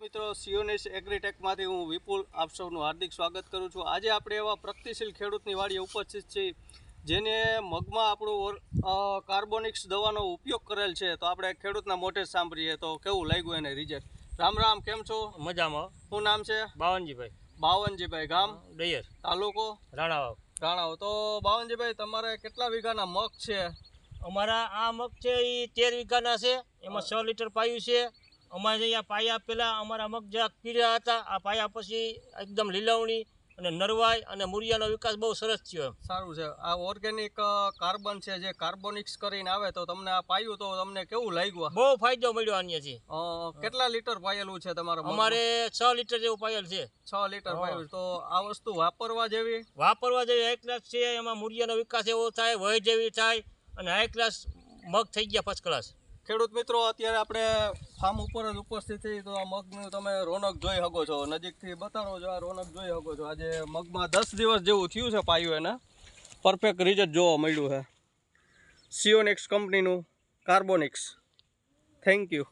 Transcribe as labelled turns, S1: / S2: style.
S1: મિત્રો સિયોનિસ એગ્રીટેકમાંથી હું વિપુલ આપ સૌનું હાર્દિક સ્વાગત કરું છું। આજે આપણે એવા પ્રગતિશીલ ખેડૂતની વાડીએ ઉપસ્થિત છીએ જેને મગમાં આપણું કાર્બોનિક્સ દવાનો ઉપયોગ કરેલ છે। તો આપણે ખેડૂતના મોઢે સાંભળીએ તો કેવું લાગ્યું એને રિઝલ્ટ। રામ રામ, કેમ છો?
S2: મજામાં।
S1: શું નામ છે?
S2: બાવનજીભાઈ।
S1: બાવનજીભાઈ, ગામ?
S2: દૈયર,
S1: તાલુકો?
S2: રાણાવાવ।
S1: રાણાવાવ। તો બાવનજીભાઈ, તમારે કેટલા વીઘાના મગ છે?
S2: અમારા આ મગ છે એ 13 વીઘાના છે। એમાં 6 લીટર પાયું છે। અમારે અહીંયા પાયા પહેલાં અમારા મગ જરાક પીળા હતા, આ પાયા પછી એકદમ લીલવણી અને નરવાઈ અને મૂળિયાનો વિકાસ બહુ સરસ થયો।
S1: સારું છે। આ ઓર્ગેનિક કાર્બન છે જે કાર્બોનિક્સ કરીને આવે તો તમને આ પાયું તો તમને કેવું લાગ્યું?
S2: બહુ ફાયદો મળ્યો આનાથી।
S1: કેટલા લીટર પાયેલું છે તમારે?
S2: અમારે 6 લીટર જેવું પાયેલ છે।
S1: 6 લીટર પાયેલું। તો આ વસ્તુ વાપરવા જેવી
S2: હાઈ ક્લાસ છે। એમાં મૂળિયાનો વિકાસ એવો થાય, વય જેવી થાય અને હાઈ ક્લાસ મગ થઈ ગયા ફર્સ્ટ ક્લાસ।
S1: ખેડૂત મિત્રો, અત્યારે આપણે ફાર્મ ઉપર જ ઉપસ્થિત છીએ તો આ મગનું તમે રોનક જોઈ શકો છો, નજીકથી બતાડો છો, આ રોનક જોઈ શકો છો। આજે મગમાં 10 દિવસ જેવું થયું છે પાયું, એને પરફેક્ટ રિઝલ્ટ જોવા મળ્યું છે સિયોનિક્સ કંપનીનું કાર્બોનિક્સ। Thank you.